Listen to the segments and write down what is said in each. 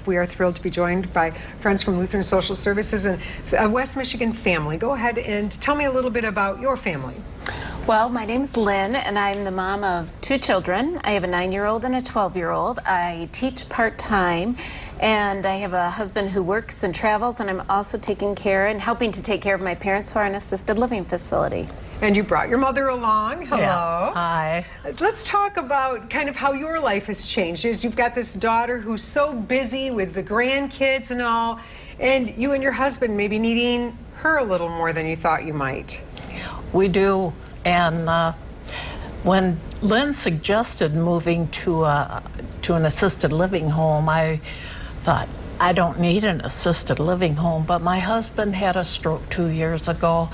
We are thrilled to be joined by friends from Lutheran Social Services and a West Michigan family. Go ahead and tell me a little bit about your family. Well, my name is Lynn, and I'm the mom of 2 children. I have a 9-year-old and a 12-year-old. I teach part-time, and I have a husband who works and travels, and I'm also taking care and helping to take care of my parents who are in an assisted living facility. And you brought your mother along. Hello. Yeah. Hi. Let's talk about kind of how your life has changed. You've got this daughter who's so busy with the grandkids and all, and you and your husband maybe needing her a little more than you thought you might. We do. And when Lynn suggested moving to an assisted living home, I thought, I don't need an assisted living home, but my husband had a stroke 2 years ago,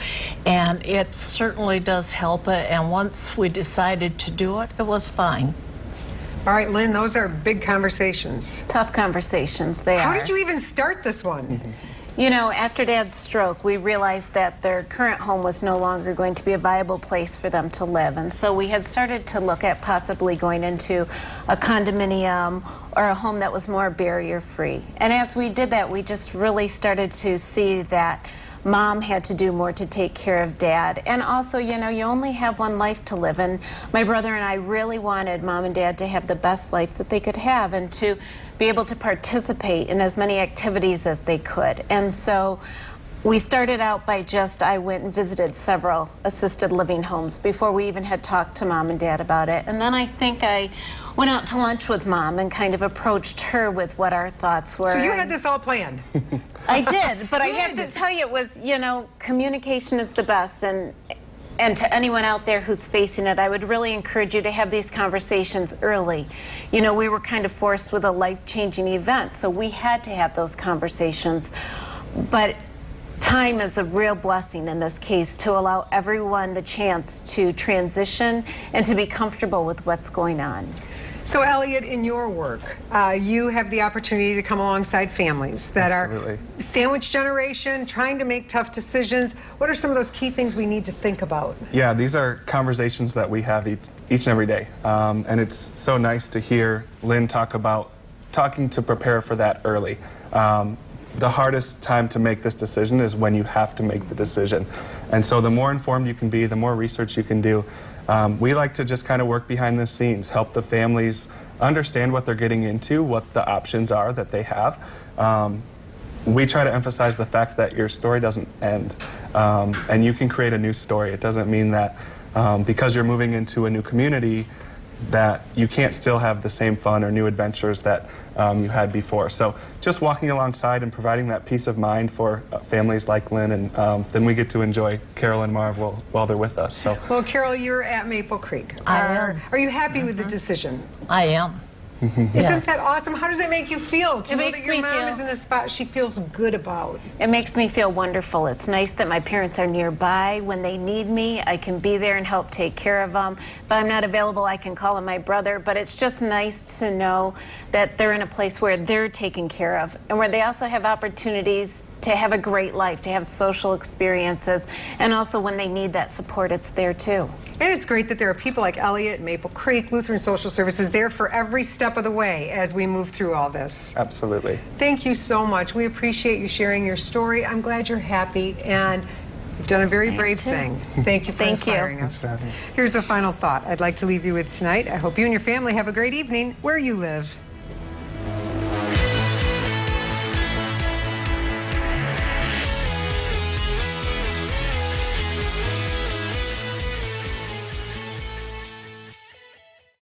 and it certainly does help it, and once we decided to do it, it was fine. All right, Lynn, those are big conversations. Tough conversations, they are. How did you even start this one? You know, after Dad's stroke, we realized that their current home was no longer going to be a viable place for them to live. And so we had started to look at possibly going into a condominium or a home that was more barrier-free. And as we did that, we just really started to see that Mom had to do more to take care of Dad. And also, you know, you only have one life to live. And my brother and I really wanted Mom and Dad to have the best life that they could have and to be able to participate in as many activities as they could. And so we started out by I went and visited several assisted living homes before we even had talked to Mom and Dad about it. And then I think I went out to lunch with Mom and kind of approached her with what our thoughts were. So you had this all planned? I did, but I have to tell you, it was, you know, communication is the best. And to anyone out there who's facing it, I would really encourage you to have these conversations early. You know, we were kind of forced with a life-changing event, so we had to have those conversations. But time is a real blessing in this case to allow everyone the chance to transition and to be comfortable with what's going on. So, Elliot, in your work, you have the opportunity to come alongside families that are sandwich generation, trying to make tough decisions. What are some of those key things we need to think about? Yeah, these are conversations that we have each and every day. And it's so nice to hear Lynn talk about talking to prepare for that early. The hardest time to make this decision is when you have to make the decision. And so the more informed you can be, the more research you can do. We like to just kind of work behind the scenes, help the families understand what they're getting into, what the options are that they have. We try to emphasize the fact that your story doesn't end, and you can create a new story. It doesn't mean that because you're moving into a new community that you can't still have the same fun or new adventures that you had before. So just walking alongside and providing that peace of mind for families like Lynn, and then we get to enjoy Carol and Marv while they're with us. So. Well, Carol, you're at Maple Creek. Are you happy with the decision? I am. Isn't that awesome? How does it make you feel to know that your mom is in a spot she feels good about? It makes me feel wonderful. It's nice that my parents are nearby. When they need me, I can be there and help take care of them. If I'm not available, I can call on my brother. But it's just nice to know that they're in a place where they're taken care of and where they also have opportunities to have a great life, to have social experiences, and also when they need that support, it's there too. And it's great that there are people like Elliot, Maple Creek, Lutheran Social Services there for every step of the way as we move through all this. Absolutely. Thank you so much. We appreciate you sharing your story. I'm glad you're happy, and you've done a very brave thing. Thank you for inspiring us. Here's a final thought I'd like to leave you with tonight. I hope you and your family have a great evening where you live.